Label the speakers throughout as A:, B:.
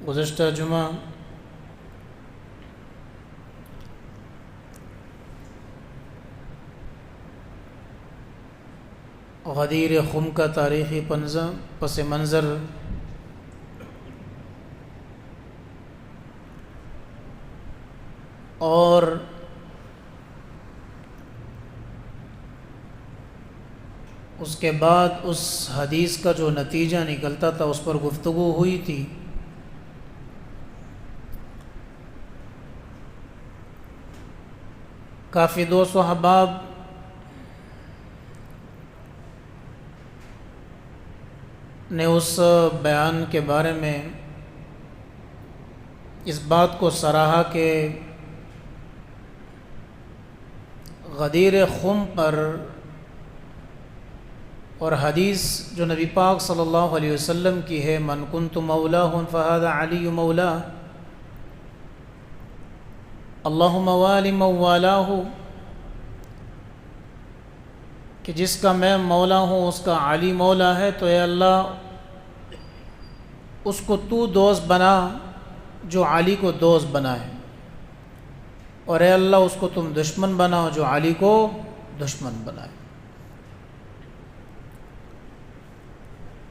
A: گزشتہ جمعہ غدیر خم کا تاریخی پس منظر اور اس کے بعد اس حدیث کا جو نتیجہ نکلتا تھا اس پر گفتگو ہوئی تھی۔ کافی دوست و احباب نے اس بیان کے بارے میں اس بات کو سراہا کہ غدیر خم پر اور حدیث جو نبی پاک صلی اللہ علیہ وسلم کی ہے، من کنت مولاہ فہذا علی مولا، اللہم والی من والاہ، کہ جس کا میں مولا ہوں اس کا علی مولا ہے، تو اے اللہ اس کو تو دوست بنا جو علی کو دوست بنائے، اور اے اللہ اس کو تم دشمن بناؤ جو علی کو دشمن بنائے۔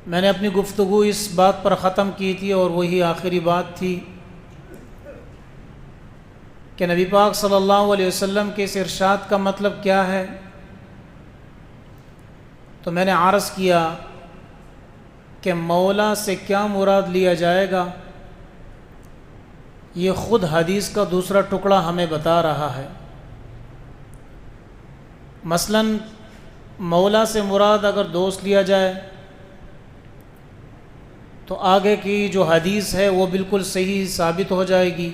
A: میں نے اپنی گفتگو اس بات پر ختم کی تھی، اور وہی آخری بات تھی کہ نبی پاک صلی اللہ علیہ وسلم کے اس ارشاد کا مطلب کیا ہے۔ تو میں نے عرض کیا کہ مولا سے کیا مراد لیا جائے گا، یہ خود حدیث کا دوسرا ٹکڑا ہمیں بتا رہا ہے۔ مثلا مولا سے مراد اگر دوست لیا جائے تو آگے کی جو حدیث ہے وہ بالکل صحیح ثابت ہو جائے گی،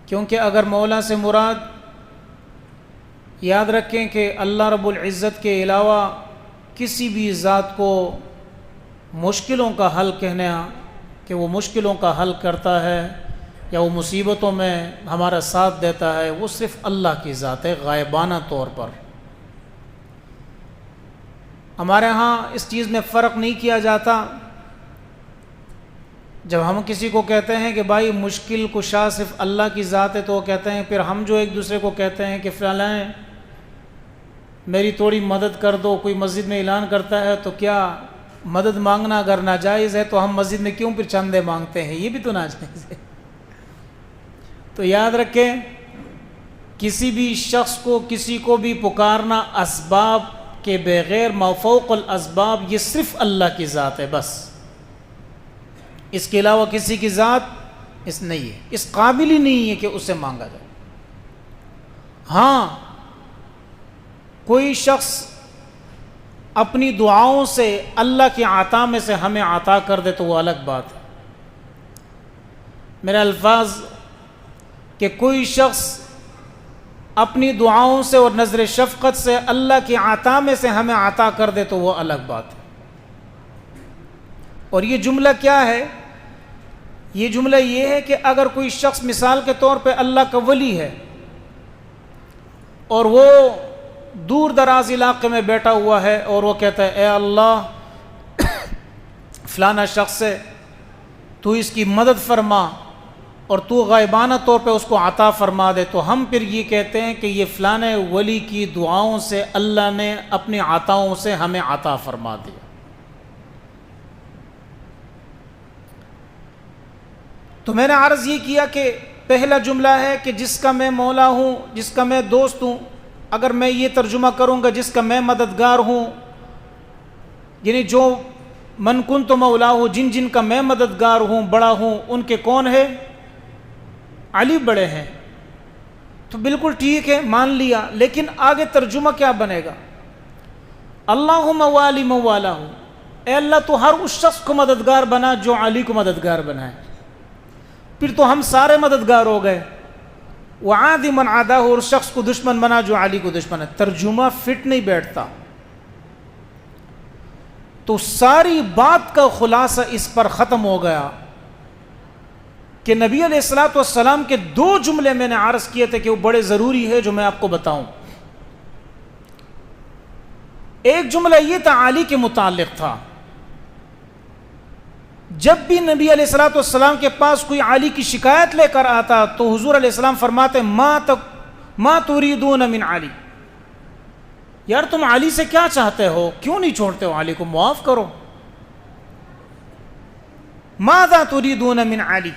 A: کیونکہ اگر مولا سے مراد، یاد رکھیں کہ اللہ رب العزت کے علاوہ کسی بھی ذات کو مشکلوں کا حل کہنا کہ وہ مشکلوں کا حل کرتا ہے یا وہ مصیبتوں میں ہمارا ساتھ دیتا ہے، وہ صرف اللہ کی ذات ہے غائبانہ طور پر۔ ہمارے ہاں اس چیز میں فرق نہیں کیا جاتا۔ جب ہم کسی کو کہتے ہیں کہ بھائی مشکل کشا صرف اللہ کی ذات ہے، تو وہ کہتے ہیں، پھر ہم جو ایک دوسرے کو کہتے ہیں کہ فلاں میری تھوڑی مدد کر دو، کوئی مسجد میں اعلان کرتا ہے تو کیا مدد مانگنا اگر ناجائز ہے تو ہم مسجد میں کیوں پھر چندے مانگتے ہیں؟ یہ بھی تو ناجائز ہے۔ تو یاد رکھیں، کسی بھی شخص کو کسی کو بھی پکارنا اسباب کے بغیر ما فوق الاسباب، یہ صرف اللہ کی ذات ہے بس، اس کے علاوہ کسی کی ذات اس نہیں ہے، اس قابل ہی نہیں ہے کہ اسے مانگا جائے۔ ہاں کوئی شخص اپنی دعاؤں سے اللہ کی عطا میں سے ہمیں عطا کر دے تو وہ الگ بات ہے۔ میرے الفاظ کہ کوئی شخص اپنی دعاؤں سے اور نظر شفقت سے اللہ کی عطا میں سے ہمیں عطا کر دے تو وہ الگ بات ہے۔ اور یہ جملہ کیا ہے؟ یہ جملہ یہ ہے کہ اگر کوئی شخص مثال کے طور پہ اللہ کا ولی ہے اور وہ دور دراز علاقے میں بیٹھا ہوا ہے اور وہ کہتا ہے اے اللہ فلانا شخص ہے، تو اس کی مدد فرما اور تو غائبانہ طور پہ اس کو عطا فرما دے، تو ہم پھر یہ کہتے ہیں کہ یہ فلانے ولی کی دعاؤں سے اللہ نے اپنی عطاؤں سے ہمیں عطا فرما دیا۔ تو میں نے عرض یہ کیا کہ پہلا جملہ ہے کہ جس کا میں مولا ہوں، جس کا میں دوست ہوں، اگر میں یہ ترجمہ کروں گا جس کا میں مددگار ہوں، یعنی جو من کنت مولا ہوں، جن جن کا میں مددگار ہوں، بڑا ہوں، ان کے کون ہے؟ علی بڑے ہیں۔ تو بالکل ٹھیک ہے، مان لیا، لیکن آگے ترجمہ کیا بنے گا؟ اللہم والی من والا ہوں، اے اللہ تو ہر اس شخص کو مددگار بنا جو علی کو مددگار بنائے، پھر تو ہم سارے مددگار ہو گئے۔ وعادی من عاداہ، اور شخص کو دشمن بنا جو علی کو دشمن ہے۔ ترجمہ فٹ نہیں بیٹھتا۔ تو ساری بات کا خلاصہ اس پر ختم ہو گیا کہ نبی علیہ الصلوۃ والسلام کے دو جملے میں نے عرض کیے تھے کہ وہ بڑے ضروری ہے جو میں آپ کو بتاؤں۔ ایک جملہ یہ تھا علی کے متعلق تھا، جب بھی نبی علیہ الصلوۃ والسلام کے پاس کوئی علی کی شکایت لے کر آتا تو حضور علیہ السلام فرماتے ما تريدون من علی، یار تم علی سے کیا چاہتے ہو، کیوں نہیں چھوڑتے ہو علی کو، معاف کرو. ماذا تريدون من علی.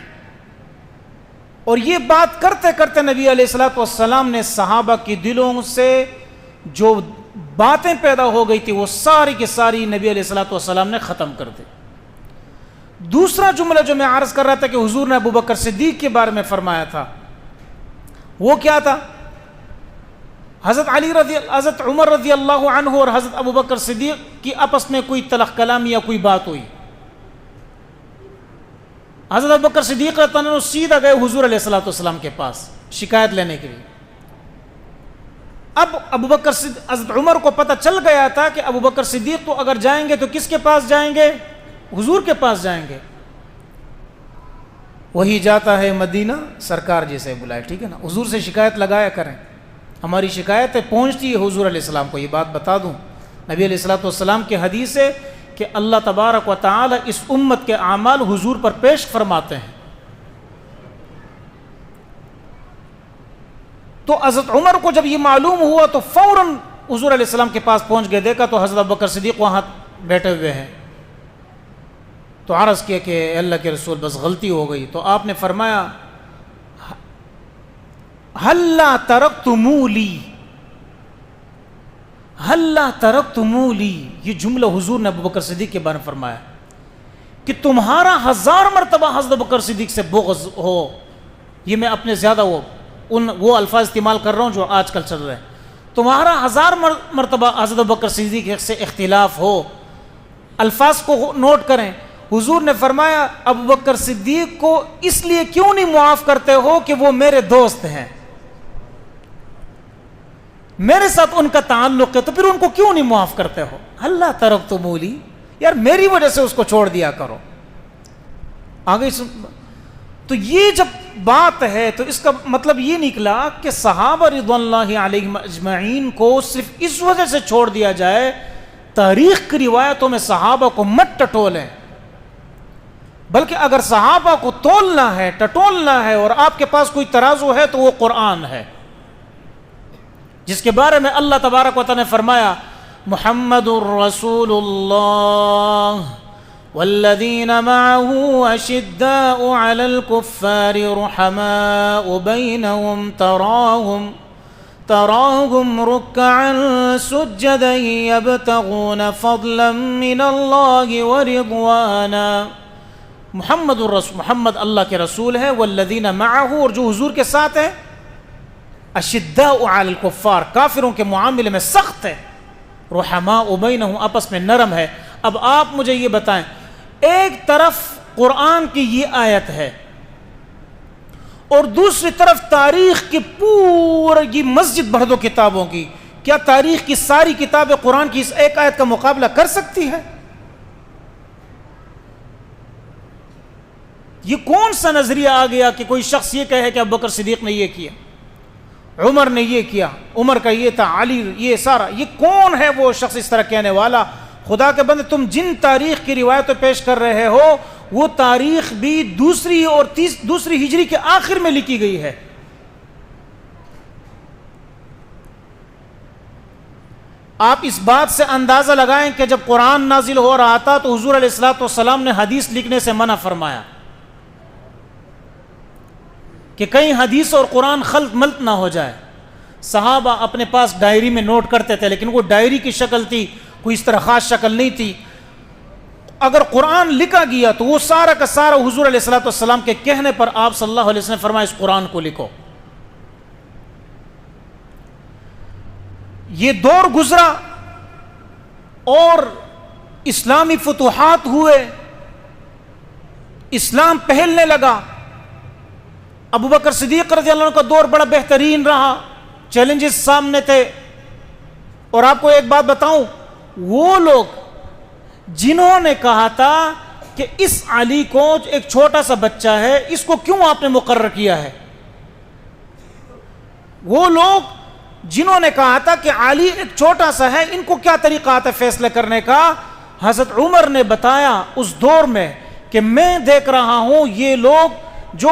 A: اور یہ بات کرتے کرتے نبی علیہ الصلوۃ والسلام نے صحابہ کے دلوں سے جو باتیں پیدا ہو گئی تھی وہ ساری کی ساری نبی علیہ الصلوۃ والسلام نے ختم کر دی. دوسرا جملہ جو میں عرض کر رہا تھا کہ حضور نے ابو بکر صدیق کے بارے میں فرمایا تھا، وہ کیا تھا؟ حضرت عمر رضی اللہ عنہ اور حضرت ابو بکر صدیق کی آپس میں کوئی تلخ کلامی یا کوئی بات ہوئی. حضرت ابو بکر صدیق رضی اللہ عنہ سیدھا گئے حضور علیہ الصلوۃ والسلام کے پاس شکایت لینے کے لیے. اب حضرت عمر کو پتہ چل گیا تھا کہ ابو بکر صدیق تو اگر جائیں گے تو کس کے پاس جائیں گے؟ حضور کے پاس جائیں گے. وہی جاتا ہے مدینہ سرکار جیسے بلائے، ٹھیک ہے نا، حضور سے شکایت لگایا کریں. ہماری شکایتیں پہنچتی ہے حضور علیہ السلام کو. یہ بات بتا دوں، نبی علیہ الصلوۃ والسلام کی حدیث ہے کہ اللہ تبارک و تعالی اس امت کے اعمال حضور پر پیش فرماتے ہیں. تو حضرت عمر کو جب یہ معلوم ہوا تو فوراً حضور علیہ السلام کے پاس پہنچ گئے. دیکھا تو حضرت ابوبکر صدیق وہاں بیٹھے ہوئے ہیں. تو عرض کیا کہ اللہ کے رسول بس غلطی ہو گئی. تو آپ نے فرمایا ہلا ترکتموا لی، ہلا ترکتموا لی، یہ جملہ حضور نے ابوبکر صدیق کے بارے میں فرمایا کہ تمہارا 1000 مرتبہ حضرت ابوبکر صدیق سے بغض ہو. یہ میں اپنے زیادہ وہ الفاظ استعمال کر رہا ہوں جو آج کل چل رہے ہیں. تمہارا 1000 مرتبہ حضرت ابوبکر صدیق سے اختلاف ہو. الفاظ کو نوٹ کریں. حضور نے فرمایا ابوبکر صدیق کو اس لیے کیوں نہیں معاف کرتے ہو کہ وہ میرے دوست ہیں، میرے ساتھ ان کا تعلق ہے، تو پھر ان کو کیوں نہیں معاف کرتے ہو؟ اللہ ترکتموا لی، یار میری وجہ سے اس کو چھوڑ دیا کرو. آگے تو یہ جب بات ہے تو اس کا مطلب یہ نکلا کہ صحابہ رضوان اللہ علیہم اجمعین کو صرف اس وجہ سے چھوڑ دیا جائے. تاریخ کی روایتوں میں صحابہ کو مت ٹٹولیں، بلکہ اگر صحابہ کو تولنا ہے، ٹٹولنا ہے اور آپ کے پاس کوئی ترازو ہے تو وہ قرآن ہے، جس کے بارے میں اللہ تبارک و تعالی نے فرمایا محمد الرسول اللہ والذین معه اشداء علی الکفار رحماء بینہم تراہم رکعا سجدا یبتغون فضلا من اللہ ورضوانا. محمد اللہ کے رسول ہے، والذین معه، اور جو حضور کے ساتھ ہے، اشداء علی الکفار، کافروں کے معاملے میں سخت ہے، رحماء بینہم، آپس میں نرم ہے. اب آپ مجھے یہ بتائیں، ایک طرف قرآن کی یہ آیت ہے اور دوسری طرف تاریخ کی پوری مسجد بھر دو کتابوں کی، کیا تاریخ کی ساری کتابیں قرآن کی اس ایک آیت کا مقابلہ کر سکتی ہے؟ یہ کون سا نظریہ آ گیا کہ کوئی شخص یہ کہے کہ ابوبکر صدیق نے یہ کیا، عمر نے یہ کیا، عمر کا یہ تھا، علی یہ سارا، یہ کون ہے وہ شخص اس طرح کہنے والا؟ خدا کے بندے، تم جن تاریخ کی روایتیں پیش کر رہے ہو وہ تاریخ بھی دوسری ہجری کے آخر میں لکھی گئی ہے. آپ اس بات سے اندازہ لگائیں کہ جب قرآن نازل ہو رہا تھا تو حضور علیہ الصلوۃ والسلام نے حدیث لکھنے سے منع فرمایا کہ کہیں حدیث اور قرآن خلط ملط نہ ہو جائے. صحابہ اپنے پاس ڈائری میں نوٹ کرتے تھے، لیکن وہ ڈائری کی شکل تھی، کوئی اس طرح خاص شکل نہیں تھی. اگر قرآن لکھا گیا تو وہ سارا کا سارا حضور علیہ الصلوۃ والسلام کے کہنے پر آپ صلی اللہ علیہ وسلم نے فرمایا اس قرآن کو لکھو. یہ دور گزرا اور اسلامی فتوحات ہوئے، اسلام پھیلنے لگا. ابوبکر صدیق رضی اللہ عنہ کا دور بڑا بہترین رہا، چیلنجز سامنے تھے. اور آپ کو ایک بات بتاؤں، وہ لوگ جنہوں نے کہا تھا کہ اس علی کو ایک چھوٹا سا بچہ ہے، اس کو کیوں آپ نے مقرر کیا ہے، وہ لوگ جنہوں نے کہا تھا کہ علی ایک چھوٹا سا ہے، ان کو کیا طریقہ آتا ہے فیصلے کرنے کا، حضرت عمر نے بتایا اس دور میں کہ میں دیکھ رہا ہوں یہ لوگ جو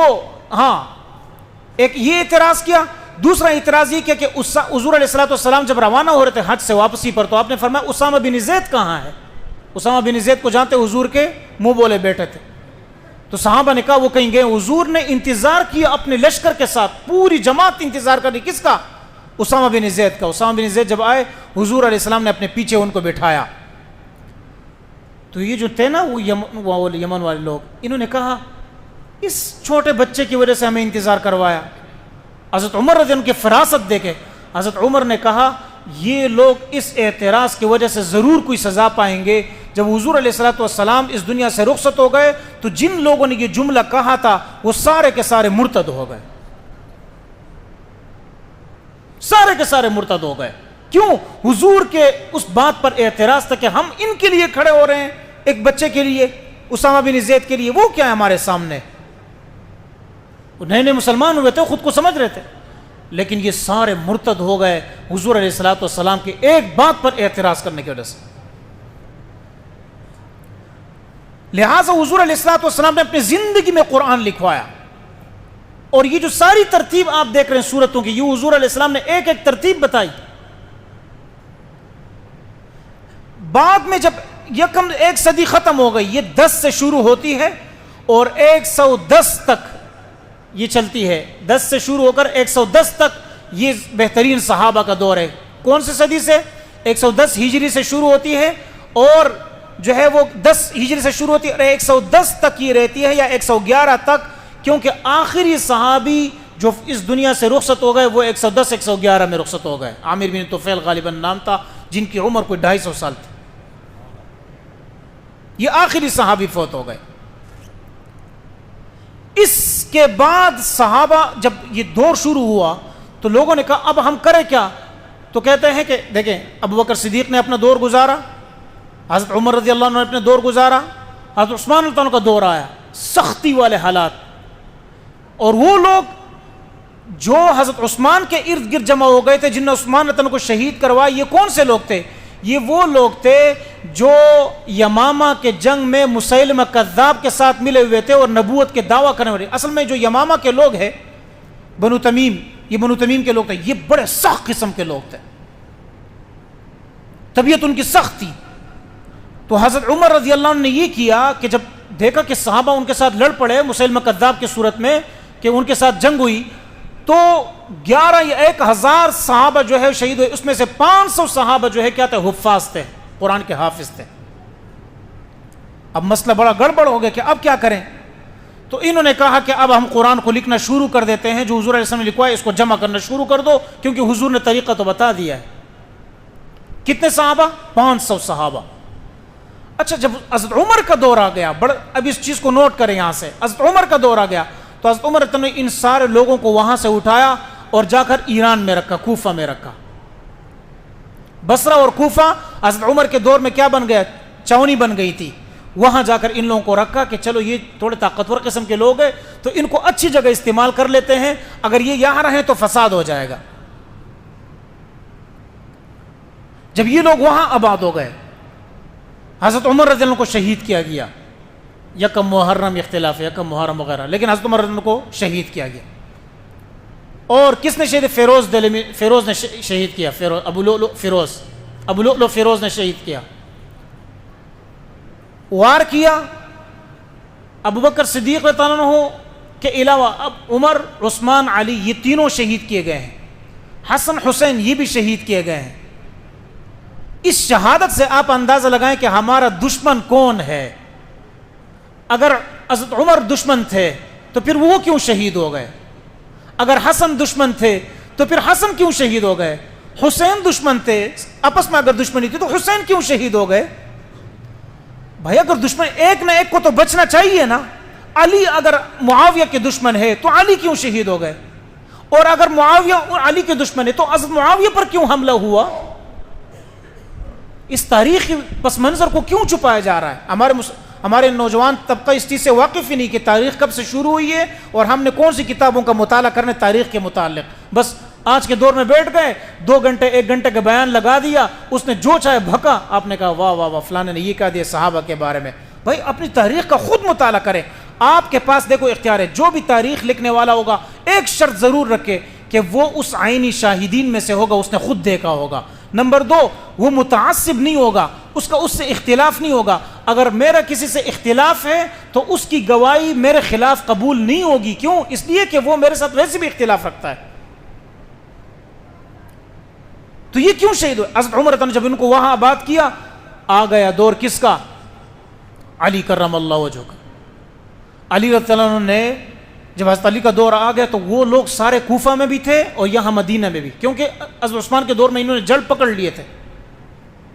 A: ایک یہ اعتراض کیا، دوسرا اعتراض یہ کیا کہ حضور علیہ السلام جب روانہ ہو رہے تھے حج سے واپسی پر، تو آپ نے فرمایا اسامہ بن زید کہاں ہے؟ اسامہ بن زید کو جانتے حضور کے منہ بولے بیٹے تھے، تو صحابہ نے کہا وہ کہیں گئے۔ حضور نے انتظار کیا اپنے لشکر کے ساتھ، پوری جماعت انتظار کری، کس کا؟ اسامہ بن زید کا۔ اسامہ بن زید جب آئے حضور علیہ السلام نے اپنے پیچھے ان کو بٹھایا، تو یہ جو تھے نا وہ یمن والے لوگ، انہوں نے کہا اس چھوٹے بچے کی وجہ سے ہمیں انتظار کروایا۔ حضرت عمر رضی اللہ عنہ کی فراست دیکھے، حضرت عمر نے کہا یہ لوگ اس اعتراض کی وجہ سے ضرور کوئی سزا پائیں گے۔ جب حضور علیہ السلام اس دنیا سے رخصت ہو گئے تو جن لوگوں نے یہ جملہ کہا تھا وہ سارے کے سارے مرتد ہو گئے، سارے کے سارے مرتد ہو گئے۔ کیوں؟ حضور کے اس بات پر اعتراض تھا کہ ہم ان کے لیے کھڑے ہو رہے ہیں، ایک بچے کے لیے، اسامہ بن زید کے لیے، وہ کیا ہے ہمارے سامنے؟ وہ نئے نئے مسلمان ہوئے تھے، خود کو سمجھ رہے تھے، لیکن یہ سارے مرتد ہو گئے حضور علیہ السلام کی ایک بات پر اعتراض کرنے کی وجہ سے۔ لہٰذا حضور علیہ السلام نے اپنی زندگی میں قرآن لکھوایا، اور یہ جو ساری ترتیب آپ دیکھ رہے ہیں سورتوں کی، یہ حضور علیہ السلام نے ایک ایک ترتیب بتائی۔ بعد میں جب یکم ایک صدی ختم ہو گئی، یہ 10 سے شروع ہوتی ہے اور 110 تک یہ چلتی ہے، 10 سے شروع ہو کر 110 تک یہ بہترین صحابہ کا دور ہے۔ کون سی صدی سے؟ 110 ہجری سے شروع ہوتی ہے، اور جو ہے وہ 10 ہجری سے شروع ہوتی ہے اور 110 تک یہ رہتی ہے، یا 111 تک، کیونکہ آخری صحابی جو اس دنیا سے رخصت ہو گئے وہ 110-111 میں رخصت ہو گئے۔ عامر بن طفیل غالباً نام تھا، جن کی عمر کوئی 250 سال تھی، یہ آخری صحابی فوت ہو گئے۔ اس کے بعد صحابہ جب یہ دور شروع ہوا تو لوگوں نے کہا اب ہم کریں کیا؟ تو کہتے ہیں کہ دیکھیں، ابو بکر صدیق نے اپنا دور گزارا، حضرت عمر رضی اللہ عنہ نے اپنا دور گزارا، حضرت عثمان رضی اللہ عنہ کا دور آیا، سختی والے حالات، اور وہ لوگ جو حضرت عثمان کے ارد گرد جمع ہو گئے تھے، جن نے عثمان رضی اللہ عنہ کو شہید کروایا، یہ کون سے لوگ تھے؟ یہ وہ لوگ تھے جو یمامہ کے جنگ میں مسیلمہ کذاب کے ساتھ ملے ہوئے تھے اور نبوت کے دعویٰ کرنے والے۔ اصل میں جو یمامہ کے لوگ ہیں بنو تمیم، یہ بنو تمیم کے لوگ تھے، یہ بڑے سخت قسم کے لوگ تھے، طبیعت ان کی سخت تھی۔ تو حضرت عمر رضی اللہ عنہ نے یہ کیا کہ جب دیکھا کہ صحابہ ان کے ساتھ لڑ پڑے مسیلمہ کذاب کی صورت میں، کہ ان کے ساتھ جنگ ہوئی، تو 11 یا 1000 صحابہ جو ہے شہید ہوئے، اس میں سے 500 صحابہ جو ہے کیا تھے؟ حفاظ تھے، قرآن کے حافظ تھے۔ اب مسئلہ بڑا گڑبڑ ہو گیا کہ اب کیا کریں؟ تو انہوں نے کہا کہ اب ہم قرآن کو لکھنا شروع کر دیتے ہیں، جو حضور علیہ السلام نے لکھوا ہے اس کو جمع کرنا شروع کر دو، کیونکہ حضور نے طریقہ تو بتا دیا ہے۔ کتنے صحابہ؟ 500 صحابہ۔ اچھا، جب حضرت عمر کا دور آ گیا، اب اس چیز کو نوٹ کریں یہاں سے، حضرت عمر کا دور آ گیا تو حضرت عمر نے ان سارے لوگوں کو وہاں سے اٹھایا اور جا کر ایران میں رکھا، کوفہ میں رکھا۔ بصرہ اور کوفہ حضرت عمر کے دور میں کیا بن گیا؟ چاونی بن گئی تھی، وہاں جا کر ان لوگوں کو رکھا کہ چلو یہ تھوڑے طاقتور قسم کے لوگ ہیں تو ان کو اچھی جگہ استعمال کر لیتے ہیں، اگر یہ یہاں رہیں تو فساد ہو جائے گا۔ جب یہ لوگ وہاں آباد ہو گئے، حضرت عمر رضی اللہ عنہ کو شہید کیا گیا، یکم محرم اختلاف ہے، یکم محرم وغیرہ، لیکن حضرت عمر رضی اللہ عنہ کو شہید کیا گیا۔ اور کس نے شہید؟ فیروز نے شہید کیا، ابو لؤلؤ فیروز نے شہید کیا، وار کیا۔ ابو بکر صدیق رضی اللہ عنہ کے علاوہ اب عمر، عثمان، علی، یہ تینوں شہید کیے گئے ہیں، حسن حسین یہ بھی شہید کیے گئے ہیں۔ اس شہادت سے آپ اندازہ لگائیں کہ ہمارا دشمن کون ہے۔ اگر حضرت عمر دشمن تھے تو پھر وہ کیوں شہید ہو گئے؟ اگر حسن دشمن تھے تو پھر حسن کیوں شہید ہو گئے؟ حسین دشمن تھے، آپس میں اگر دشمنی تھی تو حسین کیوں شہید ہو گئے؟ بھائی اگر دشمن ایک نہ ایک کو تو بچنا چاہیے نا۔ علی اگر معاویہ کے دشمن ہے تو علی کیوں شہید ہو گئے؟ اور اگر معاویہ اور علی کے دشمن ہے تو حضرت معاویہ پر کیوں حملہ ہوا؟ اس تاریخی پس منظر کو کیوں چھپایا جا رہا ہے؟ ہمارے نوجوان طبقہ اس چیز سے واقف ہی نہیں کہ تاریخ کب سے شروع ہوئی ہے اور ہم نے کون سی کتابوں کا مطالعہ کرنا تاریخ کے متعلق، بس آج کے دور میں بیٹھ گئے 2 گھنٹے 1 گھنٹے کا بیان لگا دیا, اس نے جو چاہے بھکا, آپ نے کہا واہ واہ واہ فلانے نے یہ کہہ دیا صحابہ کے بارے میں. بھائی اپنی تاریخ کا خود مطالعہ کریں. آپ کے پاس دیکھو اختیار ہے, جو بھی تاریخ لکھنے والا ہوگا ایک شرط ضرور رکھے کہ وہ اس عینی شاہدین میں سے ہوگا, اس نے خود دیکھا ہوگا. نمبر 2, وہ متعصب نہیں ہوگا, اس کا اس سے اختلاف نہیں ہوگا. اگر میرا کسی سے اختلاف ہے تو اس کی گواہی میرے خلاف قبول نہیں ہوگی. کیوں؟ اس لیے کہ وہ میرے ساتھ ویسے بھی اختلاف رکھتا ہے. تو یہ کیوں شہید ہوئے؟ حضرت عمر نے جب ان کو وہاں آباد کیا, آ گیا دور کس کا؟ علی کرم اللہ وجہہ کا. علی رضی اللہ عنہ نے جب حضرت علی کا دور آ گیا تو وہ لوگ سارے کوفہ میں بھی تھے اور یہاں مدینہ میں بھی, کیونکہ حضرت عثمان کے دور میں انہوں نے جڑ پکڑ لیے تھے.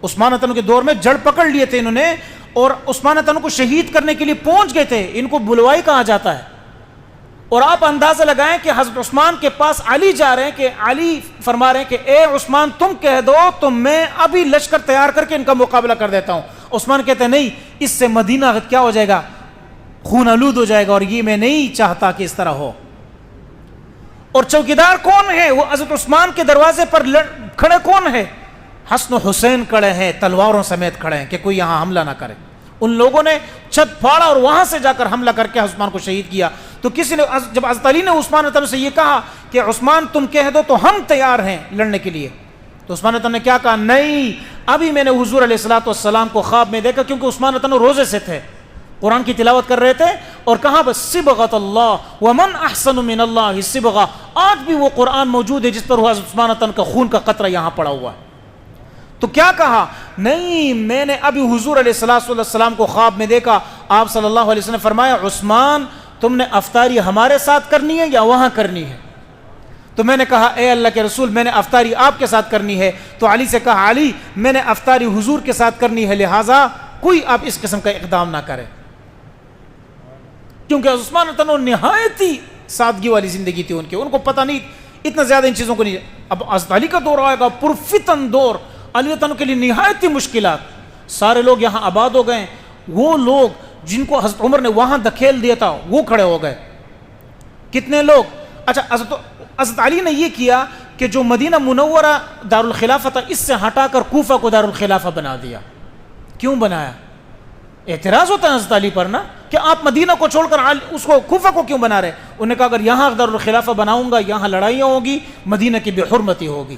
A: عثمان رضی اللہ عنہ کے دور میں جڑ پکڑ لیے تھے انہوں نے, اور عثمان رضی اللہ عنہ کو شہید کرنے کے لیے پہنچ گئے تھے. ان کو بلوائی کہا جاتا ہے. اور آپ اندازہ لگائیں کہ حضرت عثمان کے پاس علی جا رہے ہیں, کہ علی فرما رہے ہیں کہ اے عثمان تم کہہ دو تو میں ابھی لشکر تیار کر کے ان کا مقابلہ کر دیتا ہوں. عثمان کہتے ہیں نہیں, اس سے مدینہ کیا ہو جائے گا, خون آلود ہو جائے گا, اور یہ میں نہیں چاہتا کہ اس طرح ہو. اور چوکیدار کون ہے؟ وہ حضرت عثمان کے دروازے پر کھڑے کون ہے؟ حسن و حسین کھڑے ہیں, تلواروں سمیت کھڑے ہیں کہ کوئی یہاں حملہ نہ کرے. ان لوگوں نے چھت پھاڑا اور وہاں سے جا کر حملہ کر کے عثمان کو شہید کیا. تو کسی نے جب حضرت علی نے عثمان رضی اللہ عنہ سے یہ کہا کہ عثمان تم کہہ دو تو ہم تیار ہیں لڑنے کے لیے, تو عثمان رضی اللہ عنہ نے کیا کہا؟ نہیں, ابھی میں نے حضور علیہ الصلوۃ والسلام کو خواب میں دیکھا, کیونکہ عثمان رضی اللہ عنہ روزے سے تھے, قرآن کی تلاوت کر رہے تھے, اور کہا بس صبغۃ اللہ ومن احسن من اللہ صبغہ. آج بھی وہ قرآن موجود ہے جس پر حضرت عثمان رضی اللہ عنہ کا خون کا قطرہ یہاں پڑا ہوا ہے. تو کیا کہا؟ نہیں, میں نے ابھی حضور علیہ الصلوۃ والسلام کو خواب میں دیکھا. آپ صلی اللہ علیہ وسلم نے فرمایا عثمان تم نے افطاری ہمارے ساتھ کرنی ہے یا وہاں کرنی ہے؟ تو میں نے کہا اے اللہ کے رسول میں نے افطاری آپ کے ساتھ کرنی ہے. تو علی سے کہا علی میں نے افطاری حضور کے ساتھ کرنی ہے, لہٰذا کوئی آپ اس قسم کا اقدام نہ کرے. کیونکہ عثمان رضی اللہ عنہ نہایت ہی سادگی والی زندگی تھی ان کی, ان کو پتہ نہیں اتنا زیادہ ان چیزوں کو نہیں. اب حضرت علی کا دور آئے گا, پرفتن دور, علی رضی اللہ عنہ کے لیے نہایت ہی مشکلات. سارے لوگ یہاں آباد ہو گئے, وہ لوگ جن کو حضرت عمر نے وہاں دھکیل دیا تھا وہ کھڑے ہو گئے. کتنے لوگ؟ اچھا حضرت علی نے یہ کیا کہ جو مدینہ منورہ دارالخلافہ تھا اس سے ہٹا کر کوفہ کو دارالخلافہ بنا دیا. کیوں بنایا؟ اعتراض ہوتا ہے حضرت علی پر نا, کہ آپ مدینہ کو چھوڑ کر اس کو کوفہ کو کیوں بنا رہے؟ انہوں نے کہا اگر یہاں دارالخلافہ بناؤں گا یہاں لڑائیاں ہوگی, مدینہ کی بے حرمتی ہوگی.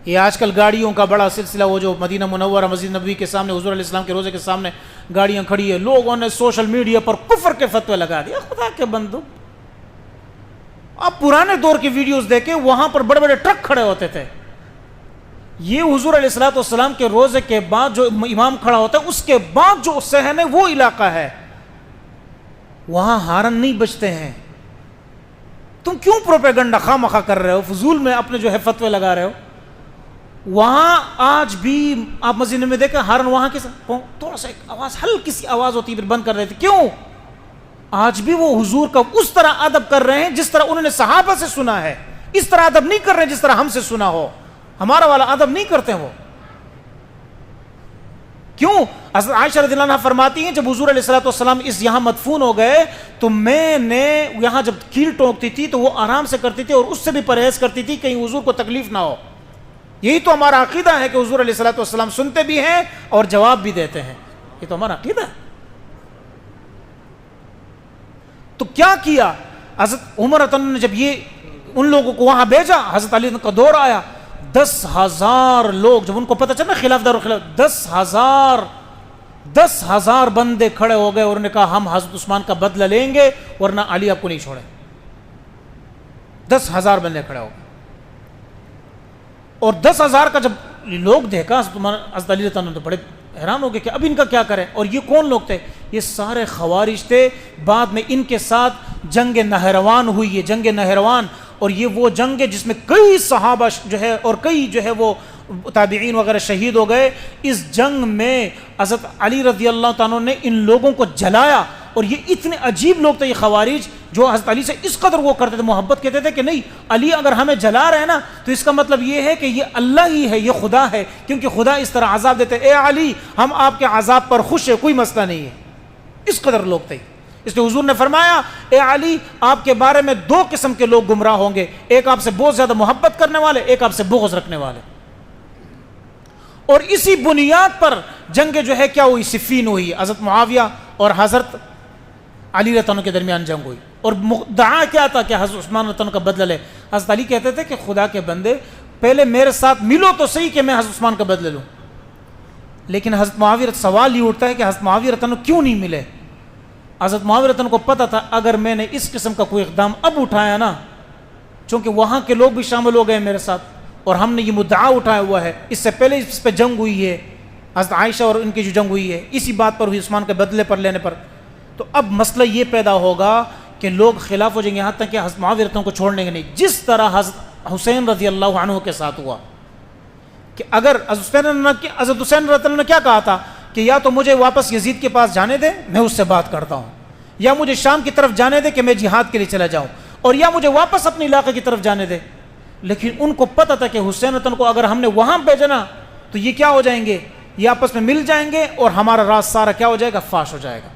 A: یہ آج کل گاڑیوں کا بڑا سلسلہ, وہ جو مدینہ منورہ مسجد نبوی کے سامنے حضور علیہ السلام کے روضے کے سامنے گاڑیاں کھڑی ہے, لوگوں نے سوشل میڈیا پر کفر کے فتوے لگا دیا. خدا کے بندو, آپ پرانے دور کی ویڈیوز دیکھیں, وہاں پر بڑے بڑے ٹرک کھڑے ہوتے تھے. یہ حضور علیہ الصلوۃ والسلام کے روزے کے بعد جو امام کھڑا ہوتا ہے اس کے بعد جو صحن ہے وہ علاقہ ہے, وہاں ہارن نہیں بجتے ہیں. تم کیوں پروپیگنڈا خواہ کر رہے ہو, فضول میں اپنے جو ہے فتوے لگا رہے ہو. وہاں آج بھی آپ مسجد میں دیکھیں ہارن وہاں کے تھوڑا سا ایک آواز ہلکی سی آواز ہوتی ہے پھر بند کر دیتے. کیوں؟ آج بھی وہ حضور کا اس طرح ادب کر رہے ہیں جس طرح انہوں نے صحابہ سے سنا ہے. اس طرح ادب نہیں کر رہے ہیں جس طرح ہم سے سنا ہو. ہمارا والا ادب نہیں کرتے وہ. کیوں؟ حضرت عائشہ رضی اللہ عنہ فرماتی ہیں جب حضور علیہ الصلوۃ والسلام اس یہاں مدفون ہو گئے تو میں نے یہاں جب کیل ٹونکتی تھی تو وہ آرام سے کرتی تھی اور اس سے بھی پرہیز کرتی تھی کہیں حضور کو تکلیف نہ ہو. یہی تو ہمارا عقیدہ ہے کہ حضور علیہ الصلوۃ والسلام سنتے بھی ہیں اور جواب بھی دیتے ہیں. یہ تو ہمارا عقیدہ ہے. تو کیا کیا حضرت عمر رضی اللہ عنہ نے جب یہ ان لوگوں کو وہاں بھیجا, حضرت علی کا دور آیا, 10,000 لوگ جب ان کو پتہ چلا خلاف دار خلاف 10,000 بندے کھڑے ہو گئے اور انہوں نے کہا ہم حضرت عثمان کا بدلہ لیں گے ورنہ علی آپ کو نہیں چھوڑیں. 10,000 بندے کھڑے ہو گئے. اور 10,000 کا جب لوگ دیکھا حضرت علی رضی اللہ عنہ تو بڑے حیران ہو گئے کہ اب ان کا کیا کریں. اور یہ کون لوگ تھے؟ یہ سارے خوارج تھے. بعد میں ان کے ساتھ جنگ نہروان ہوئی ہے, جنگ نہروان. اور یہ وہ جنگ ہے جس میں کئی صحابہ جو ہے اور کئی جو ہے وہ تابعین وغیرہ شہید ہو گئے. اس جنگ میں حضرت علی رضی اللہ عنہ نے ان لوگوں کو جلایا. اور یہ اتنے عجیب لوگ تھے یہ خوارج جو حضرت علی سے اس قدر وہ کرتے تھے, محبت کہتے تھے کہ نہیں علی اگر ہمیں جلا رہے ہیں نا تو اس کا مطلب یہ ہے کہ یہ اللہ ہی ہے, یہ خدا ہے, کیونکہ خدا اس طرح عذاب دیتے. اے علی ہم آپ کے عذاب پر خوش ہیں, کوئی مسئلہ نہیں ہے. اس قدر لوگ تھے. اس لیے حضور نے فرمایا اے علی آپ کے بارے میں دو قسم کے لوگ گمراہ ہوں گے، ایک آپ سے بہت زیادہ محبت کرنے والے، ایک آپ سے بغض رکھنے والے. اور اسی بنیاد پر جنگ جو ہے کیا ہوئی، صفین ہوئی، حضرت معاویہ اور حضرت علی رضی اللہ عنہ کے درمیان جنگ ہوئی. اور دعا کیا تھا کہ حضرت عثمان رضی اللہ عنہ کا بدلہ لے. حضرت علی کہتے تھے کہ خدا کے بندے پہلے میرے ساتھ ملو تو صحیح کہ میں حضرت عثمان کا بدلہ لوں. لیکن حضرت معاویہ سوال یہ اٹھتا ہے کہ حضرت معاویہ رضی اللہ عنہ کیوں نہیں ملے. حضرت معاویہ رضی اللہ عنہ کو پتہ تھا اگر میں نے اس قسم کا کوئی اقدام اب اٹھایا نا، چونکہ وہاں کے لوگ بھی شامل ہو گئے میرے ساتھ اور ہم نے یہ مدعا اٹھایا ہوا ہے، اس سے پہلے اس پہ جنگ ہوئی ہے، حضرت عائشہ اور ان کی جو جنگ ہوئی ہے اسی بات پر ہوئی، عثمان کے بدلے پر لینے پر. تو اب مسئلہ یہ پیدا ہوگا کہ لوگ خلاف ہو جائیں گے، یہاں تک کہ حضرت معاویہ رضی اللہ عنہ کو چھوڑنے گے نہیں. جس طرح حضرت حسین رضی اللہ عنہ کے ساتھ ہوا کہ اگر حضرت حسین رضی اللہ عنہ نے کیا کہا تھا کہ یا تو مجھے واپس یزید کے پاس جانے دے، میں اس سے بات کرتا ہوں، یا مجھے شام کی طرف جانے دے کہ میں جہاد کے لیے چلا جاؤں، اور یا مجھے واپس اپنے علاقے کی طرف جانے دے. لیکن ان کو پتہ تھا کہ حسین رضی اللہ عنہ کو اگر ہم نے وہاں بھیجنا تو یہ کیا ہو جائیں گے، یہ آپس میں مل جائیں گے اور ہمارا راز سارا کیا ہو جائے گا، فاش ہو جائے گا.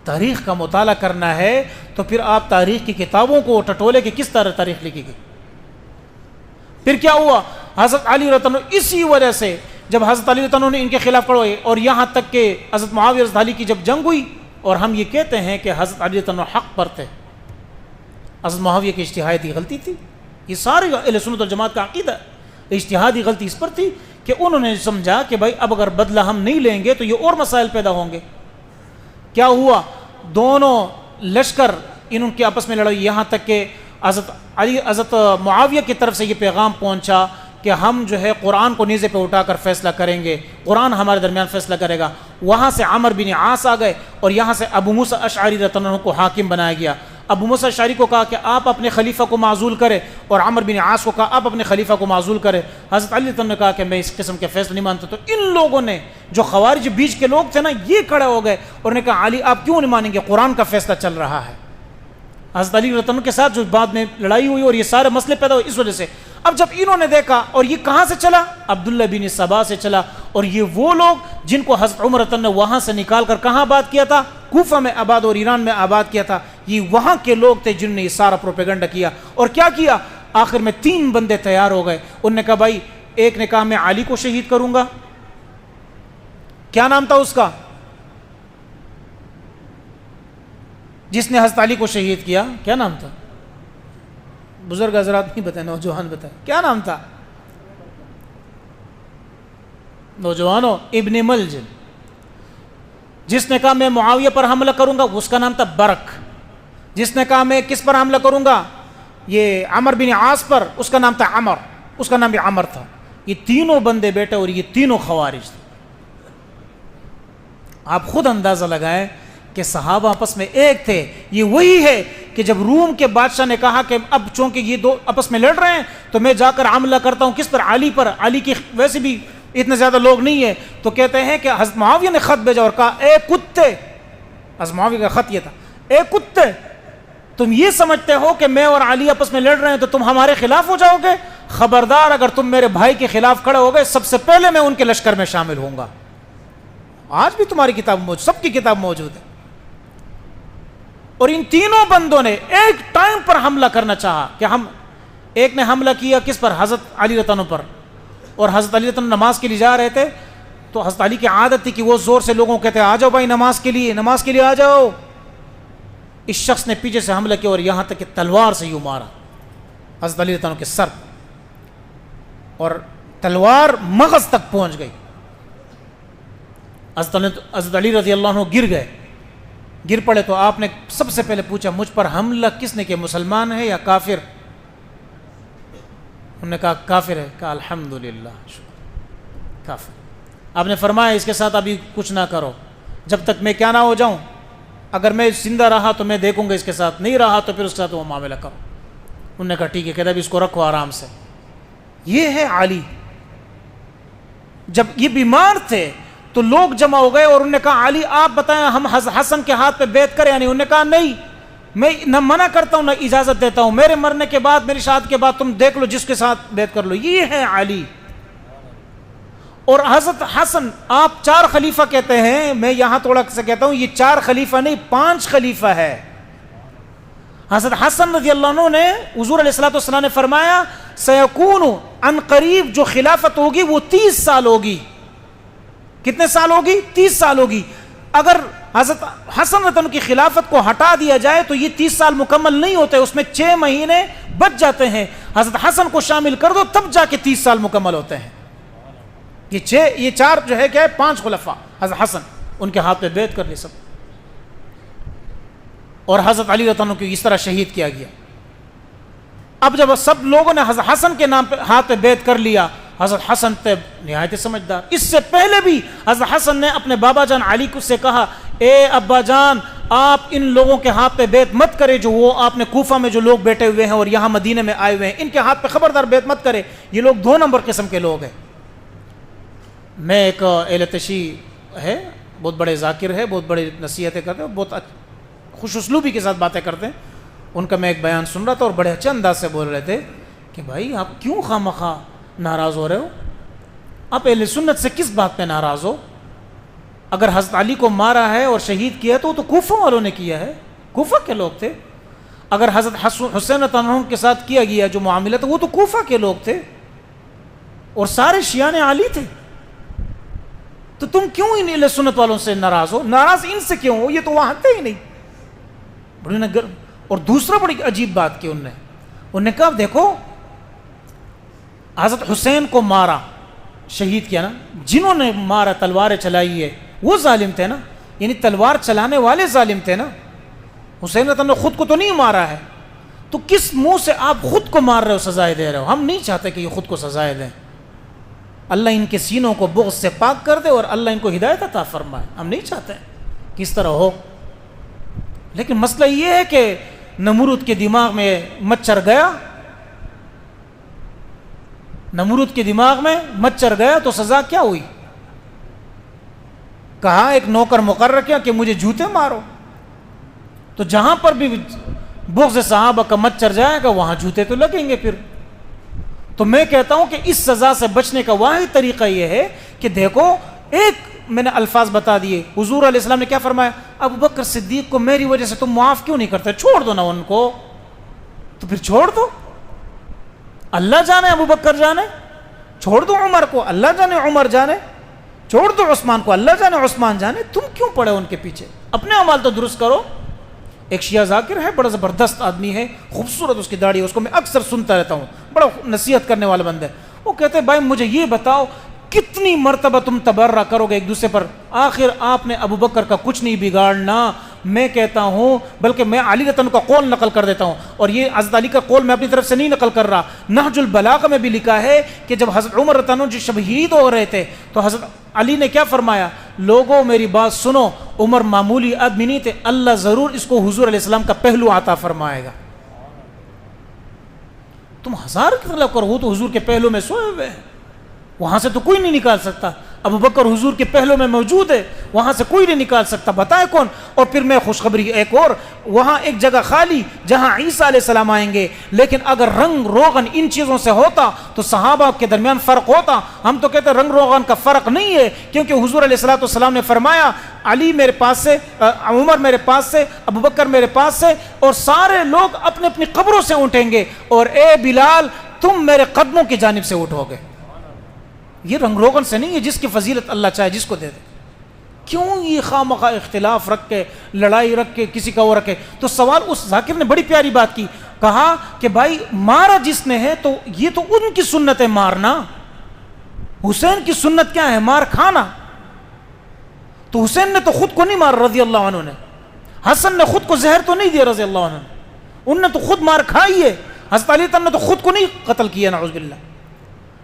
A: تاریخ کا مطالعہ کرنا ہے تو پھر آپ تاریخ کی کتابوں کو ٹٹولے کہ کس طرح تاریخ لکھی گئی. پھر کیا ہوا، حضرت علی رضی اللہ عنہ اسی وجہ سے جب حضرت علی رضی اللہ عنہ نے ان کے خلاف کھڑے ہوئے، اور یہاں تک کہ حضرت معاویہ رضی اللہ عنہ کی جب جنگ ہوئی اور ہم یہ کہتے ہیں کہ حضرت علی رضی اللہ عنہ حق پر تھے، حضرت معاویہ کی اجتہادی غلطی تھی. یہ سارے اہل سنت والجماعت کا عقیدہ ہے، اجتہادی غلطی اس پر تھی کہ انہوں نے سمجھا کہ بھائی اب اگر بدلہ ہم نہیں لیں گے تو یہ اور مسائل پیدا ہوں گے. کیا ہوا، دونوں لشکر ان کے آپس میں لڑائی، یہاں تک کہ حضرت معاویہ کی طرف سے یہ پیغام پہنچا کہ ہم جو ہے قرآن کو نیزے پہ اٹھا کر فیصلہ کریں گے، قرآن ہمارے درمیان فیصلہ کرے گا. وہاں سے عمر بن عاص آ گئے اور یہاں سے ابو موسیٰ اشعری رضی اللہ عنہ کو حاکم بنایا گیا. ابو موسیٰ اشعری کو کہا کہ آپ اپنے خلیفہ کو معزول کرے، اور عمر بن عاص کو کہا آپ اپنے خلیفہ کو معزول کرے. حضرت علی رضی اللہ عنہ نے کہا کہ میں اس قسم کے فیصلے نہیں مانتا. تو ان لوگوں نے جو خوارج بیچ کے لوگ تھے نا، یہ کھڑے ہو گئے اور نے کہا علی آپ کیوں نہیں مانیں گے، قرآن کا فیصلہ چل رہا ہے. حضرت علی رضی اللہ عنہ کے ساتھ جو بعد میں لڑائی ہوئی اور یہ سارے مسئلے پیدا ہوئے اس وجہ سے. اب جب انہوں نے دیکھا، اور یہ کہاں سے چلا، عبداللہ بن سبا سے چلا، اور یہ وہ لوگ جن کو حضرت عمر رضی اللہ عنہ نے وہاں سے نکال کر کہاں آباد کیا تھا، کوفہ میں آباد اور ایران میں آباد کیا تھا. یہ وہاں کے لوگ تھے جنہوں نے یہ سارا پروپیگنڈا کیا. اور کیا کیا، آخر میں 3 بندے تیار ہو گئے. انہوں نے کہا بھائی، ایک نے کہا میں علی کو شہید کروں گا. کیا نام تھا اس کا جس نے حضرت علی کو شہید کیا، کیا نام تھا؟ بزرگ حضرات نہیں بتائیں، نوجوان بتائیں کیا نام تھا. نوجوانوں، ابن ملجم. جس نے کہا میں معاویہ پر حملہ کروں گا اس کا نام تھا برق. جس نے کہا میں کس پر حملہ کروں گا، یہ عمر بن عاص پر، اس کا نام تھا عمر، اس کا نام بھی عمر تھا. یہ تینوں بندے بیٹے اور یہ تینوں خوارج تھے. آپ خود اندازہ لگائیں کہ صحابہ آپس میں ایک تھے. یہ وہی ہے کہ جب روم کے بادشاہ نے کہا کہ اب چونکہ یہ دو آپس میں لڑ رہے ہیں تو میں جا کر حملہ کرتا ہوں کس پر، علی پر. علی کی ویسے بھی اتنے زیادہ لوگ نہیں ہیں، تو کہتے ہیں کہ حضرت معاویہ نے خط بھیجا اور کہا اے کتے، حضرت معاویہ کا خط یہ تھا، اے کتے تم یہ سمجھتے ہو کہ میں اور علی آپس میں لڑ رہے ہیں تو تم ہمارے خلاف ہو جاؤ گے؟ خبردار، اگر تم میرے بھائی کے خلاف کھڑے ہو گئے سب سے پہلے میں ان کے لشکر میں شامل ہوں گا. آج بھی تمہاری کتاب موجود، سب کی کتاب موجود ہے. اور ان تینوں بندوں نے ایک ٹائم پر حملہ کرنا چاہا کہ ایک نے حملہ کیا کس پر، حضرت علی رضی اللہ عنہ پر. اور حضرت علی رضی اللہ عنہ نماز کے لیے جا رہے تھے تو حضرت علی کی عادت تھی کہ وہ زور سے لوگوں کو کہتے آ جاؤ بھائی نماز کے لیے آ جاؤ. اس شخص نے پیچھے سے حملہ کیا اور یہاں تک کہ تلوار سے یوں مارا حضرت علی رضی اللہ عنہ کے سر، اور تلوار مغز تک پہنچ گئی. حضرت علی رضی اللہ عنہ گر پڑے تو آپ نے سب سے پہلے پوچھا مجھ پر حملہ کس نے کیا، مسلمان ہے یا کافر؟ انہوں نے کہا کافر ہے. کہا الحمدللہ، کافر. آپ نے فرمایا اس کے ساتھ ابھی کچھ نہ کرو جب تک میں کیا نہ ہو جاؤں. اگر میں زندہ رہا تو میں دیکھوں گا اس کے ساتھ، نہیں رہا تو پھر اس کے ساتھ وہ معاملہ کرو. انہوں نے کہا ٹھیک ہے. کہتا ابھی اس کو رکھو آرام سے. یہ ہے علی. جب یہ بیمار تھے تو لوگ جمع ہو گئے اور انہوں نے کہا علی آپ بتائیں ہم حسن کے ہاتھ پہ بیعت کریں یا نہیں؟ انہوں نے کہا نہیں، میں نہ منع کرتا ہوں نہ اجازت دیتا ہوں، میرے مرنے کے بعد، میری شہادت کے بعد تم دیکھ لو جس کے ساتھ بیعت کر لو. یہ ہے علی. اور حضرت حسن، آپ 4 خلیفہ کہتے ہیں، میں یہاں تھوڑا سا کہتا ہوں یہ 4 خلیفہ نہیں 5 خلیفہ ہے۔ حضرت حسن رضی اللہ عنہ نے، حضور علیہ الصلوۃ والسلام نے فرمایا سیکون عن قریب جو خلافت ہوگی وہ 30 سال ہوگی۔ کتنے سال ہوگی؟ 30 سال ہوگی۔ اگر حضرت حسن رضی اللہ عنہ کی خلافت کو ہٹا دیا جائے تو یہ 30 سال مکمل نہیں ہوتے، اس میں 6 مہینے بچ جاتے ہیں۔ حضرت حسن کو شامل کر دو تب جا کے 30 سال مکمل ہوتے ہیں۔ یہ 4 جو ہے کیا ہے 5 خلفاء، حضرت حسن ان کے ہاتھ پہ بیعت کر لی سب، اور حضرت علی رضی اللہ عنہ کو اس طرح شہید کیا گیا۔ اب جب سب لوگوں نے حضرت حسن کے نام پہ ہاتھ پہ بیعت کر لیا، حضرت حسن تھے نہایت سمجھدار، اس سے پہلے بھی حضرت حسن نے اپنے بابا جان علی کو سے کہا اے ابا جان آپ ان لوگوں کے ہاتھ پہ بیعت مت کرے، جو وہ آپ نے کوفہ میں جو لوگ بیٹھے ہوئے ہیں اور یہاں مدینے میں آئے ہوئے ہیں، ان کے ہاتھ پہ خبردار بیعت مت کرے، یہ لوگ 2 نمبر قسم کے لوگ ہیں۔ میں ایک اہل تشیع ہے، بہت بڑے ذاکر ہے، بہت بڑے نصیحتیں کرتے ہیں، بہت خوش اسلوبی کے ساتھ باتیں کرتے ہیں، ان کا میں ایک بیان سن رہا تھا اور بڑے اچھے انداز سے بول رہے تھے کہ بھائی آپ کیوں خواہ ناراض ہو رہے ہو؟ آپ اہل سنت سے کس بات پہ ناراض ہو؟ اگر حضرت علی کو مارا ہے اور شہید کیا ہے تو وہ تو کوفہ والوں نے کیا ہے، کوفہ کے لوگ تھے۔ اگر حضرت حسین رضی اللہ عنہ کے ساتھ کیا گیا جو معاملہ تھا وہ تو کوفہ کے لوگ تھے اور سارے شیعان علی تھے، تو تم کیوں ان اہل سنت والوں سے ناراض ہو؟ ناراض ان سے کیوں ہو؟ یہ تو وہاں تھے ہی نہیں۔ اور دوسرا بڑی عجیب بات کی انہوں نے کہا دیکھو حضرت حسین کو مارا، شہید کیا نا، جنہوں نے مارا تلواریں چلائی ہے وہ ظالم تھے نا، یعنی تلوار چلانے والے ظالم تھے نا۔ حسین رضی اللہ عنہ نے خود کو تو نہیں مارا ہے، تو کس منہ سے آپ خود کو مار رہے ہو، سزائے دے رہے ہو؟ ہم نہیں چاہتے کہ یہ خود کو سزائے دیں، اللہ ان کے سینوں کو بغض سے پاک کر دے اور اللہ ان کو ہدایت عطا فرمائے، ہم نہیں چاہتے کس طرح ہو۔ لیکن مسئلہ یہ ہے کہ نمرود کے دماغ میں مچھر گیا، نمرود کے دماغ میں مچھر گیا تو سزا کیا ہوئی؟ کہا ایک نوکر مقرر کیا کہ مجھے جوتے مارو، تو جہاں پر بھی بغض صحابہ کا مچھر جائے گا وہاں جوتے تو لگیں گے پھر۔ تو میں کہتا ہوں کہ اس سزا سے بچنے کا واحد طریقہ یہ ہے کہ دیکھو، ایک میں نے الفاظ بتا دیے، حضور علیہ السلام نے کیا فرمایا؟ ابو بکر صدیق کو میری وجہ سے تم معاف کیوں نہیں کرتے؟ چھوڑ دو نا ان کو، تو پھر چھوڑ دو، اللہ جانے ابو بکر جانے، چھوڑ دو عمر کو، اللہ جانے عمر جانے، چھوڑ دو عثمان کو، اللہ جانے عثمان جانے، تم کیوں پڑے ان کے پیچھے؟ اپنے اعمال تو درست کرو۔ ایک شیعہ ذاکر ہے، بڑا زبردست آدمی ہے، خوبصورت اس کی داڑھی ہے، اس کو میں اکثر سنتا رہتا ہوں، بڑا نصیحت کرنے والا بندہ ہے۔ وہ کہتے ہیں بھائی مجھے یہ بتاؤ کتنی مرتبہ تم تبرہ کرو گے ایک دوسرے پر، آخر آپ نے ابو بکر کا کچھ نہیں بگاڑنا۔ میں کہتا ہوں، بلکہ میں علی رضی اللہ عنہ کا قول نقل کر دیتا ہوں، اور یہ حضرت علی کا قول میں اپنی طرف سے نہیں نقل کر رہا، نہج البلاغہ میں بھی لکھا ہے کہ جب حضرت عمر رضی اللہ عنہ جو شہید ہو رہے تھے تو حضرت علی نے کیا فرمایا؟ لوگوں میری بات سنو، عمر معمولی آدمی نہیں تھے، اللہ ضرور اس کو حضور علیہ السلام کا پہلو عطا فرمائے گا۔ تم ہزار کی طلب کرو، وہ تو حضور کے پہلو میں سوئے ہوئے ہیں، وہاں سے تو کوئی نہیں نکال سکتا۔ ابو بکر حضور کے پہلو میں موجود ہے، وہاں سے کوئی نہیں نکال سکتا، بتائے کون؟ اور پھر میں خوشخبری ایک اور، وہاں ایک جگہ خالی جہاں عیسیٰ علیہ السلام آئیں گے، لیکن اگر رنگ روغن ان چیزوں سے ہوتا تو صحابہ کے درمیان فرق ہوتا۔ ہم تو کہتے ہیں رنگ روغن کا فرق نہیں ہے، کیونکہ حضور علیہ السلام نے فرمایا علی میرے پاس سے، عمر میرے پاس سے، ابو بکر میرے پاس سے، اور سارے لوگ اپنے اپنی قبروں سے اٹھیں گے، اور اے بلال تم میرے قدموں کی جانب سے اٹھو گے۔ یہ رنگ روغن سے نہیں ہے، جس کی فضیلت اللہ چاہے جس کو دے دے۔ کیوں یہ خواہ اختلاف رکھ کے، لڑائی رکھ کے، کسی کا وہ رکھے؟ تو سوال اس ذاکر نے بڑی پیاری بات کی، کہا کہ بھائی مارا جس نے ہے تو یہ تو ان کی سنت ہے مارنا، حسین کی سنت کیا ہے؟ مار کھانا۔ تو حسین نے تو خود کو نہیں مارا رضی اللہ عنہ نے، حسن نے خود کو زہر تو نہیں دیا رضی اللہ عنہ نے، ان نے تو خود مار کھائی ہے، حضرت علی نے تو خود کو نہیں قتل کیا، نعوذ باللہ۔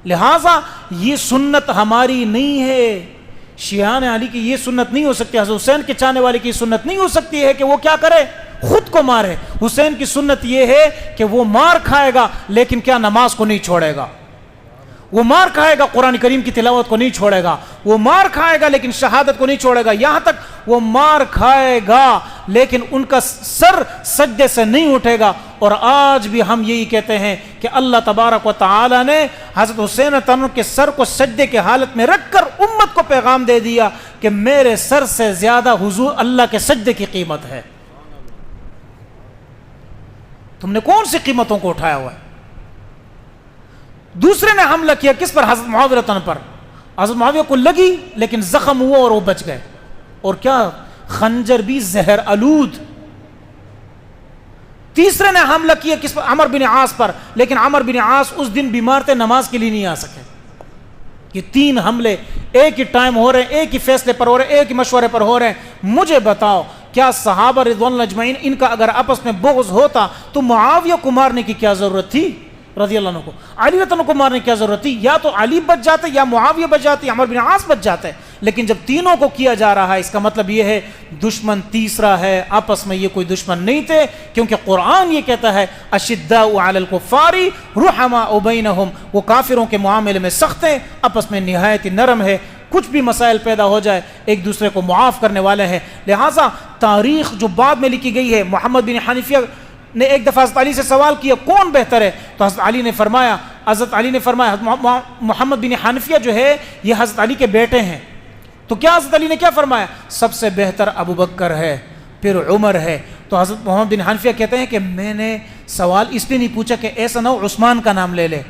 A: لہٰذا یہ سنت ہماری نہیں ہے، شیعان علی کی یہ سنت نہیں ہو سکتی، حضرت حسین کے چاہنے والے کی سنت نہیں ہو سکتی ہے کہ وہ کیا کرے؟ خود کو مارے۔ حسین کی سنت یہ ہے کہ وہ مار کھائے گا لیکن کیا نماز کو نہیں چھوڑے گا، وہ مار کھائے گا، قرآن کریم کی تلاوت کو نہیں چھوڑے گا، وہ مار کھائے گا لیکن شہادت کو نہیں چھوڑے گا، یہاں تک وہ مار کھائے گا لیکن ان کا سر سجدے سے نہیں اٹھے گا۔ اور آج بھی ہم یہی کہتے ہیں کہ اللہ تبارک و تعالی نے حضرت حسین تنور کے سر کو سجدے کے حالت میں رکھ کر امت کو پیغام دے دیا کہ میرے سر سے زیادہ حضور اللہ کے سجدے کی قیمت ہے۔ تم نے کون سی قیمتوں کو اٹھایا ہوا ہے؟ دوسرے نے حملہ کیا کس پر؟ حضرت معاویہ رضی اللہ عنہ پر۔ حضرت معاویہ کو لگی لیکن زخم ہوا اور وہ بچ گئے، اور کیا خنجر بھی زہر آلود۔ تیسرے نے حملہ کیا کس پر؟ عمر بن عاص پر، لیکن عمر بن عاص اس دن بیمار تھے، نماز کے لیے نہیں آ سکے۔ یہ تین حملے ایک ہی ٹائم ہو رہے ہیں، ایک ہی فیصلے پر ہو رہے ہیں، ایک ہی مشورے پر ہو رہے ہیں۔ مجھے بتاؤ کیا صحابہ رضوان اللہ اجمعین ان کا اگر آپس میں بغض ہوتا تو معاویہ کو مارنے کی کیا ضرورت تھی رضی اللہ عنہ کو؟ علی رضی اللہ عنہ کو مارنے کی کیا ضرورت تھی؟ یا تو علی بچ جاتے یا معاویہ بچ جاتے یا عمر بن عاص بچ جاتے۔ لیکن جب تینوں کو کیا جا رہا ہے اس کا مطلب یہ ہے دشمن تیسرا ہے، آپس میں یہ کوئی دشمن نہیں تھے، کیونکہ قرآن یہ کہتا ہے اشداء علی الکفار رحماء بینہم، وہ کافروں کے معاملے میں سخت ہیں، آپس میں نہایت نرم ہے، کچھ بھی مسائل پیدا ہو جائے ایک دوسرے کو معاف کرنے والے ہیں۔ لہٰذا تاریخ جو بعد میں لکھی گئی ہے، محمد بن حنفیہ نے ایک دفعہ حضرت علی سے سوال کیا کون بہتر ہے، تو حضرت علی نے فرمایا محمد بن حنفیہ جو ہے یہ حضرت علی کے بیٹے ہیں، تو کیا حضرت علی نے کیا فرمایا؟ سب سے بہتر ابو بکر ہے، پھر عمر ہے۔ تو حضرت محمد بن حنفیہ کہتے ہیں کہ میں نے سوال اس لیے نہیں پوچھا کہ ایسا نہ ہو عثمان کا نام لے لے،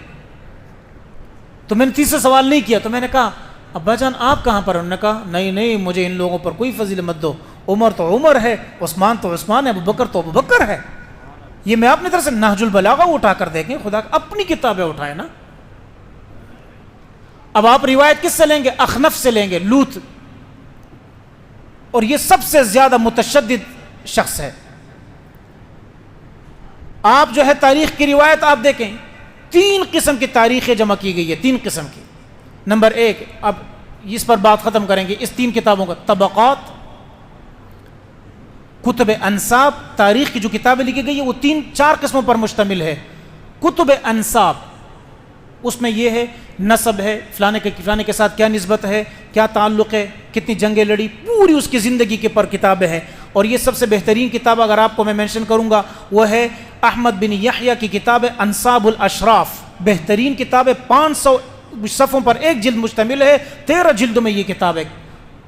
A: تو میں نے تیسرا سوال نہیں کیا، تو میں نے کہا ابا جان آپ کہاں پر؟ انہوں نے کہا نہیں مجھے ان لوگوں پر کوئی فضیلت مت دو، عمر تو عمر ہے، عثمان تو عثمان ہے، ابو بکر تو ابو بکر ہے۔ یہ میں اپنی طرف سے نہج البلاغہ اٹھا کر دیکھیں، خدا اپنی کتابیں اٹھائے نا۔ اب آپ روایت کس سے لیں گے؟ اخنف سے لیں گے، لوط، اور یہ سب سے زیادہ متشدد شخص ہے۔ آپ جو ہے تاریخ کی روایت آپ دیکھیں، 3 قسم کی تاریخیں جمع کی گئی ہے، 3 قسم کی۔ نمبر 1، اب اس پر بات ختم کریں گے، اس 3 کتابوں کا طبقات، کتب انساب، تاریخ کی جو کتابیں لکھی گئی ہے وہ 3-4 قسموں پر مشتمل ہے۔ کتب انساب، اس میں یہ ہے نسب ہے، فلانے کے ساتھ کیا نسبت ہے، کیا تعلق ہے، کتنی جنگیں لڑی، پوری اس کی زندگی کے پر کتابیں ہیں۔ اور یہ سب سے بہترین کتاب اگر آپ کو میں مینشن کروں گا وہ ہے احمد بن یحییٰ کی کتاب انصاب الاشراف، بہترین کتاب ہے، 500 صفحوں پر ایک جلد مشتمل ہے، 13 جلدوں میں یہ کتاب ہے۔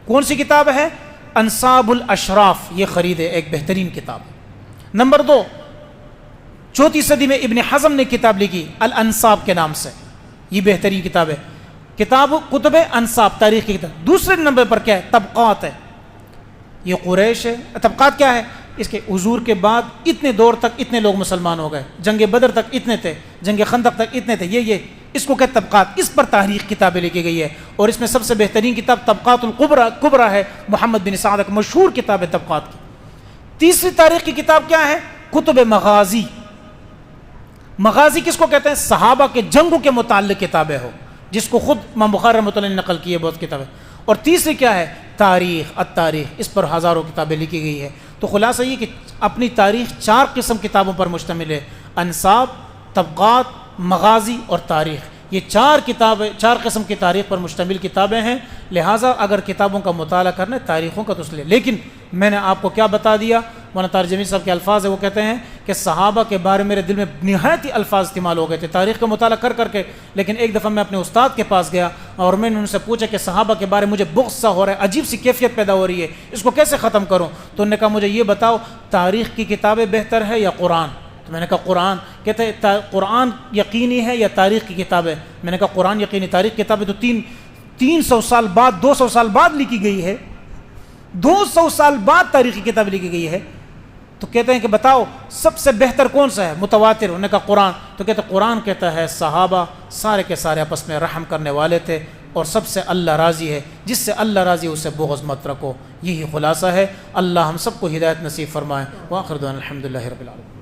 A: کون سی کتاب ہے؟ انصاب الاشراف، یہ خریدے، ایک بہترین کتاب ہے۔ نمبر 2، 4 صدی میں ابن حزم نے کتاب لکھی الانصاب کے نام سے، یہ بہترین کتاب ہے، کتاب کتب انصاب، تاریخ کی کتاب۔ دوسرے نمبر پر کیا ہے؟ طبقات ہے، یہ قریش ہے۔ طبقات کیا ہے؟ اس کے حضور کے بعد اتنے دور تک اتنے لوگ مسلمان ہو گئے، جنگ بدر تک اتنے تھے، جنگ خندق تک اتنے تھے، یہ اس کو کہتے طبقات۔ اس پر تاریخ کتابیں لکھی گئی ہے، اور اس میں سب سے بہترین کتاب طبقات الکبریٰ ہے، محمد بن سعد کی مشہور کتاب ہے طبقات کی۔ تیسری تاریخ کی کتاب کیا ہے؟ کتب مغازی۔ مغازی کس کو کہتے ہیں؟ صحابہ کے جنگوں کے متعلق کتابیں ہو، جس کو خود امام بخاری رحمۃ اللہ نے نقل کی ہے بہت کتابیں۔ اور تیسری کیا ہے؟ تاریخ، التاریخ، اس پر ہزاروں کتابیں لکھی گئی ہے۔ تو خلاصہ یہ کہ اپنی تاریخ 4 قسم کتابوں پر مشتمل ہے، انصاب، طبقات، مغازی اور تاریخ۔ یہ 4 قسم کی تاریخ پر مشتمل کتابیں ہیں۔ لہٰذا اگر کتابوں کا مطالعہ کرنا ہے تاریخوں کا تو اس لیے، لیکن میں نے آپ کو کیا بتا دیا، مولانا طارق جمیل صاحب کے الفاظ ہیں، وہ کہتے ہیں کہ صحابہ کے بارے میں میرے دل میں نہایت ہی الفاظ استعمال ہو گئے تھے تاریخ کا مطالعہ کر کے، لیکن ایک دفعہ میں اپنے استاد کے پاس گیا اور میں نے ان سے پوچھا کہ صحابہ کے بارے میں مجھے بغض سا ہو رہا ہے، عجیب سی کیفیت پیدا ہو رہی ہے، اس کو کیسے ختم کروں؟ تو انہوں نے کہا مجھے یہ بتاؤ تاریخ کی کتابیں بہتر ہے یا قرآن؟ تو میں نے کہا قرآن۔ کہتے ہیں قرآن یقینی ہے یا تاریخ کی کتاب ہے؟ میں نے کہا قرآن یقینی، تاریخ کی کتابیں تو 300 سال بعد، 200 سال بعد لکھی گئی ہے، 200 سال بعد تاریخی کتاب لکھی گئی ہے۔ تو کہتے ہیں کہ بتاؤ سب سے بہتر کون سا ہے؟ متواتر۔ انہوں نے کہا قرآن۔ تو کہتے ہیں قرآن کہتا ہے صحابہ سارے کے سارے آپس میں رحم کرنے والے تھے، اور سب سے اللہ راضی ہے، جس سے اللہ راضی ہے اسے بغض مت رکھو۔ یہی خلاصہ ہے۔ اللہ ہم سب کو ہدایت نصیب فرمائے۔ وآخر دعوانا الحمدللہ رب العالمین۔